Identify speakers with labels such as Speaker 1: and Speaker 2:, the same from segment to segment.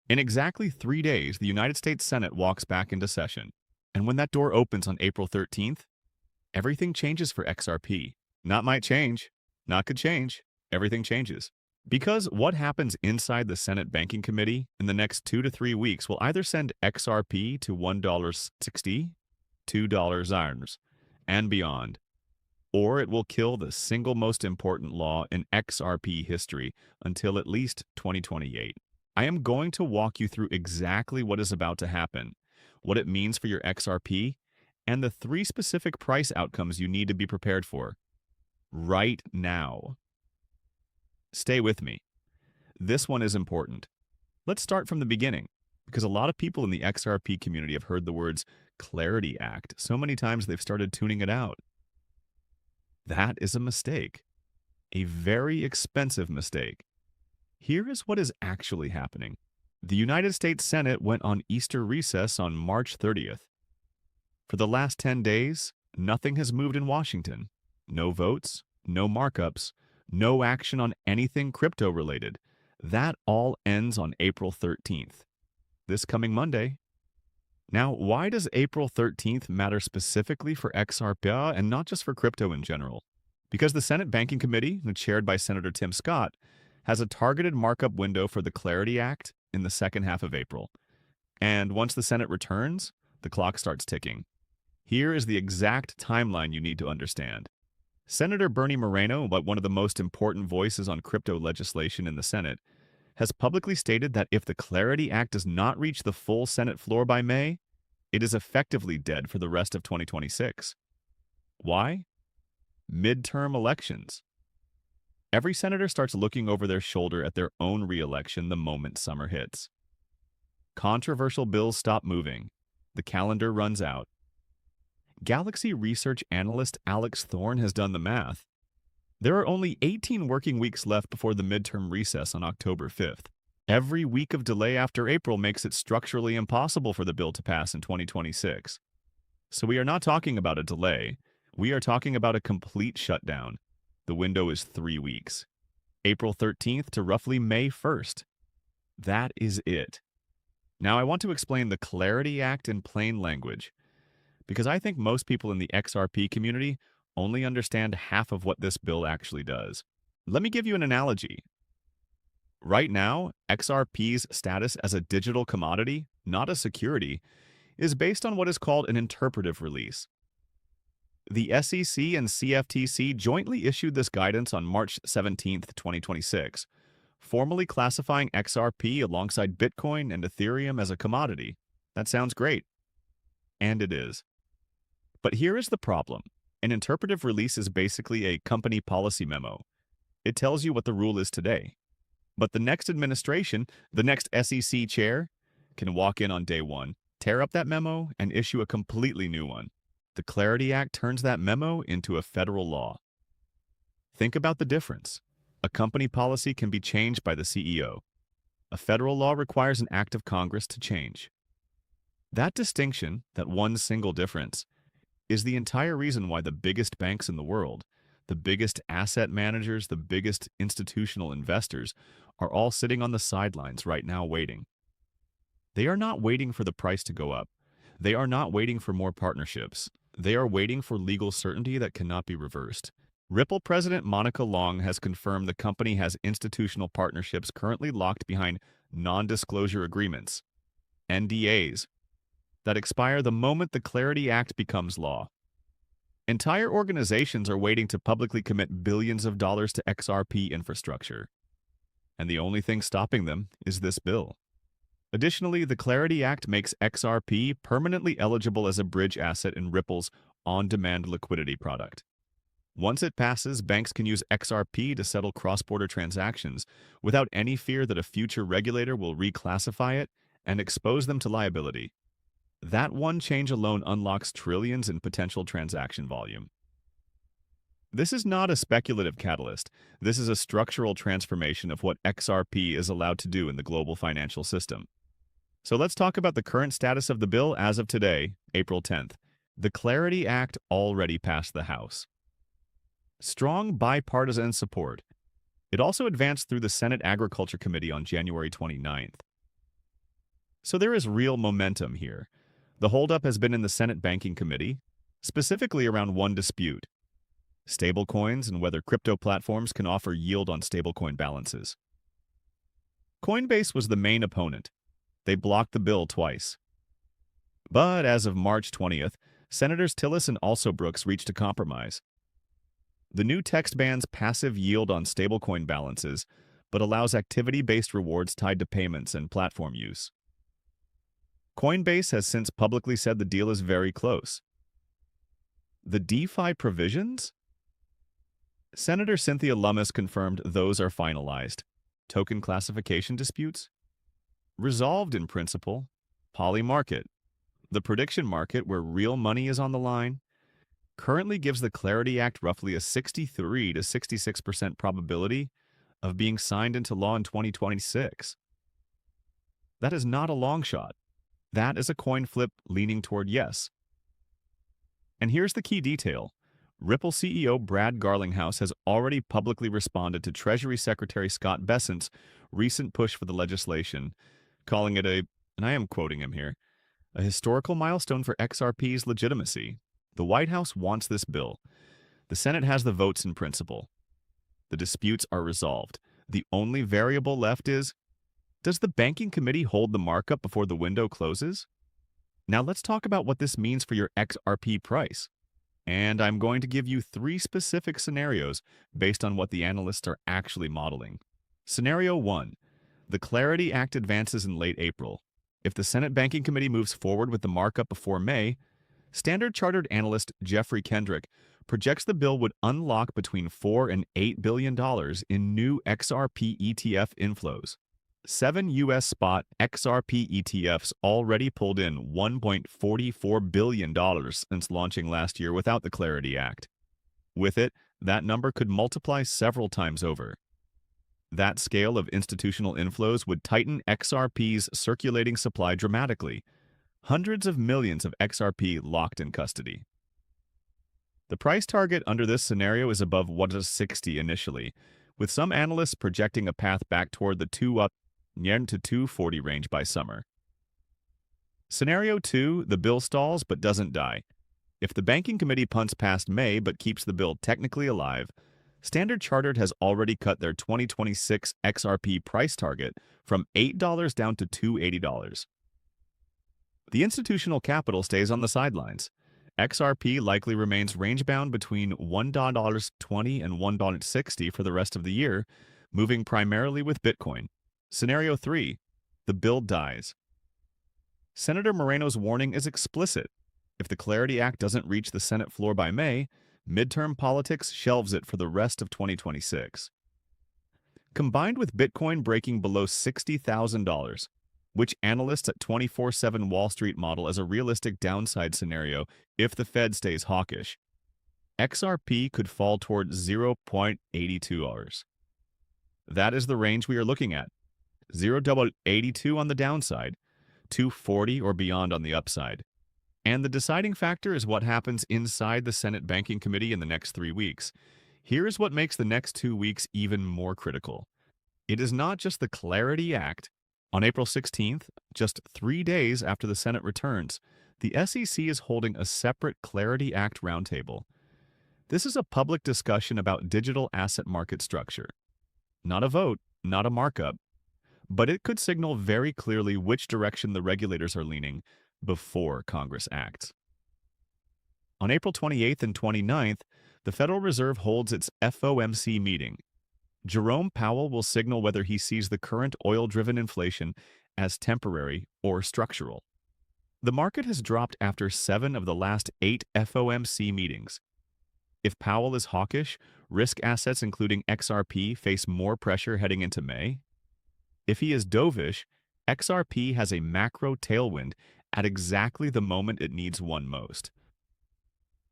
Speaker 1: In exactly 3 days, the United States Senate walks back into session. And when that door opens on April 13th, everything changes for XRP. Not might change, not could change, everything changes. Because what happens inside the Senate Banking Committee in the next 2 to 3 weeks will either send XRP to $1.60, $2 and beyond, or it will kill the single most important law in XRP history until at least 2028. I am going to walk you through exactly what is about to happen, what it means for your XRP, and the 3 specific price outcomes you need to be prepared for right now. Stay with me. This one is important. Let's start from the beginning, because a lot of people in the XRP community have heard the words Clarity Act so many times they've started tuning it out. That is a mistake. A very expensive mistake. Here is what is actually happening. The United States Senate went on Easter recess on March 30th. For the last 10 days, nothing has moved in Washington. No votes, no markups, no action on anything crypto-related. That all ends on April 13th, this coming Monday. Now, why does April 13th matter specifically for XRP and not just for crypto in general? Because the Senate Banking Committee, chaired by Senator Tim Scott, has a targeted markup window for the Clarity Act in the second half of April. And once the Senate returns, the clock starts ticking. Here is the exact timeline you need to understand. Senator Bernie Moreno, one of the most important voices on crypto legislation in the Senate, has publicly stated that if the Clarity Act does not reach the full Senate floor by May, it is effectively dead for the rest of 2026. Why? Midterm elections. Every senator starts looking over their shoulder at their own re-election the moment summer hits. Controversial bills stop moving. The calendar runs out. Galaxy Research analyst Alex Thorne has done the math. There are only 18 working weeks left before the midterm recess on October 5th. Every week of delay after April makes it structurally impossible for the bill to pass in 2026. So we are not talking about a delay. We are talking about a complete shutdown. The window is 3 weeks. April 13th to roughly May 1st. That is it. Now I want to explain the Clarity Act in plain language, because I think most people in the XRP community only understand half of what this bill actually does. Let me give you an analogy. Right now, XRP's status as a digital commodity, not a security, is based on what is called an interpretive release. The SEC and CFTC jointly issued this guidance on March 17, 2026, formally classifying XRP alongside Bitcoin and Ethereum as a commodity. That sounds great. And it is. But here is the problem. An interpretive release is basically a company policy memo. It tells you what the rule is today. But the next administration, the next SEC chair, can walk in on day one, tear up that memo, and issue a completely new one. The Clarity Act turns that memo into a federal law. Think about the difference. A company policy can be changed by the CEO. A federal law requires an act of Congress to change. That distinction, that one single difference, is the entire reason why the biggest banks in the world, the biggest asset managers, the biggest institutional investors, are all sitting on the sidelines right now waiting. They are not waiting for the price to go up. They are not waiting for more partnerships. They are waiting for legal certainty that cannot be reversed. Ripple President Monica Long has confirmed the company has institutional partnerships currently locked behind non-disclosure agreements, NDAs, that expire the moment the Clarity Act becomes law. Entire organizations are waiting to publicly commit billions of dollars to XRP infrastructure. And the only thing stopping them is this bill. Additionally, the Clarity Act makes XRP permanently eligible as a bridge asset in Ripple's on-demand liquidity product. Once it passes, banks can use XRP to settle cross-border transactions without any fear that a future regulator will reclassify it and expose them to liability. That one change alone unlocks trillions in potential transaction volume. This is not a speculative catalyst. This is a structural transformation of what XRP is allowed to do in the global financial system. So let's talk about the current status of the bill as of today, April 10th. The Clarity Act already passed the House. Strong bipartisan support. It also advanced through the Senate Agriculture Committee on January 29th. So there is real momentum here. The holdup has been in the Senate Banking Committee, specifically around one dispute: stablecoins and whether crypto platforms can offer yield on stablecoin balances. Coinbase was the main opponent. They blocked the bill twice. But as of March 20th, Senators Tillis and Alsobrooks reached a compromise. The new text bans passive yield on stablecoin balances, but allows activity-based rewards tied to payments and platform use. Coinbase has since publicly said the deal is very close. The DeFi provisions? Senator Cynthia Lummis confirmed those are finalized. Token classification disputes? Resolved in principle. Poly market, the prediction market where real money is on the line, currently gives the Clarity Act roughly a 63 to 66% probability of being signed into law in 2026. That is not a long shot. That is a coin flip leaning toward yes. And here's the key detail. Ripple CEO Brad Garlinghouse has already publicly responded to Treasury Secretary Scott Bessent's recent push for the legislation, calling it and I am quoting him here, a historical milestone for XRP's legitimacy. The White House wants this bill. The Senate has the votes in principle. The disputes are resolved. The only variable left is, does the Banking Committee hold the markup before the window closes? Now let's talk about what this means for your XRP price. And I'm going to give you 3 specific scenarios based on what the analysts are actually modeling. Scenario 1. The Clarity Act advances in late April. If the Senate Banking Committee moves forward with the markup before May, Standard Chartered analyst Jeffrey Kendrick projects the bill would unlock between $4 and $8 billion in new XRP ETF inflows. 7 U.S. spot XRP ETFs already pulled in $1.44 billion since launching last year without the Clarity Act. With it, that number could multiply several times over. That scale of institutional inflows would tighten XRP's circulating supply dramatically. Hundreds of millions of XRP locked in custody. The price target under this scenario is above 160 initially, with some analysts projecting a path back toward the 2 up to 240 range by summer. Scenario 2, the bill stalls but doesn't die. If the Banking Committee punts past May but keeps the bill technically alive, Standard Chartered has already cut their 2026 XRP price target from $8 down to $280. The institutional capital stays on the sidelines. XRP likely remains range-bound between $1.20 and $1.60 for the rest of the year, moving primarily with Bitcoin. Scenario 3. The bill dies. Senator Moreno's warning is explicit. If the Clarity Act doesn't reach the Senate floor by May, midterm politics shelves it for the rest of 2026. Combined with Bitcoin breaking below $60,000, which analysts at 24/7 Wall Street model as a realistic downside scenario if the Fed stays hawkish, XRP could fall toward 0.82 hours. That is the range we are looking at. 0.82 on the downside, 240 or beyond on the upside. And the deciding factor is what happens inside the Senate Banking Committee in the next 3 weeks. Here is what makes the next 2 weeks even more critical. It is not just the Clarity Act. On April 16th, just 3 days after the Senate returns, the SEC is holding a separate Clarity Act roundtable. This is a public discussion about digital asset market structure. Not a vote, not a markup, but it could signal very clearly which direction the regulators are leaning before Congress acts. On April 28th and 29th, the Federal Reserve holds its FOMC meeting. Jerome Powell will signal whether he sees the current oil-driven inflation as temporary or structural. The market has dropped after 7 of the last 8 FOMC meetings. If Powell is hawkish, risk assets including XRP face more pressure heading into May. If he is dovish, XRP has a macro tailwind at exactly the moment it needs one most.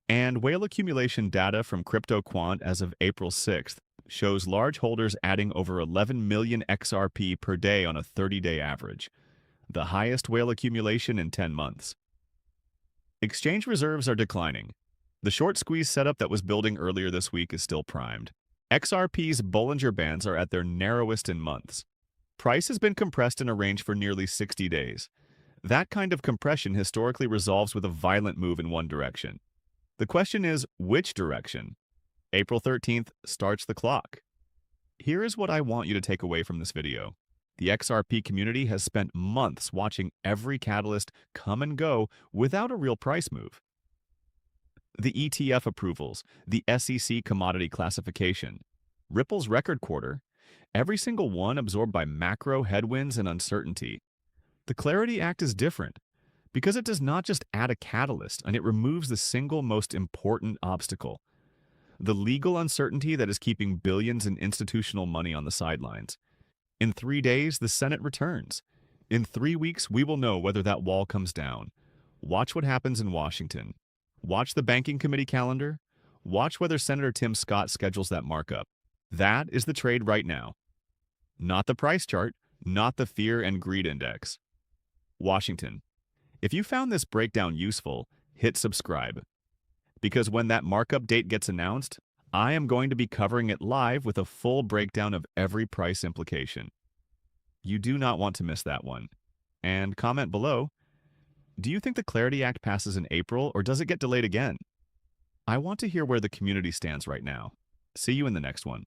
Speaker 1: And whale accumulation data from CryptoQuant as of April 6th shows large holders adding over 11 million XRP per day on a 30-day average, the highest whale accumulation in 10 months. Exchange reserves are declining. The short squeeze setup that was building earlier this week is still primed. XRP's Bollinger Bands are at their narrowest in months. Price has been compressed in a range for nearly 60 days. That kind of compression historically resolves with a violent move in one direction. The question is, which direction? April 13th starts the clock. Here is what I want you to take away from this video. The XRP community has spent months watching every catalyst come and go without a real price move. The ETF approvals, the SEC commodity classification, Ripple's record quarter, every single one absorbed by macro headwinds and uncertainty. The Clarity Act is different because it does not just add a catalyst, and it removes the single most important obstacle, the legal uncertainty that is keeping billions in institutional money on the sidelines. In 3 days, the Senate returns. In 3 weeks, we will know whether that wall comes down. Watch what happens in Washington. Watch the Banking Committee calendar. Watch whether Senator Tim Scott schedules that markup. That is the trade right now. Not the price chart, not the fear and greed index. Washington. If you found this breakdown useful, hit subscribe. Because when that markup date gets announced, I am going to be covering it live with a full breakdown of every price implication. You do not want to miss that one. And comment below, do you think the Clarity Act passes in April or does it get delayed again? I want to hear where the community stands right now. See you in the next one.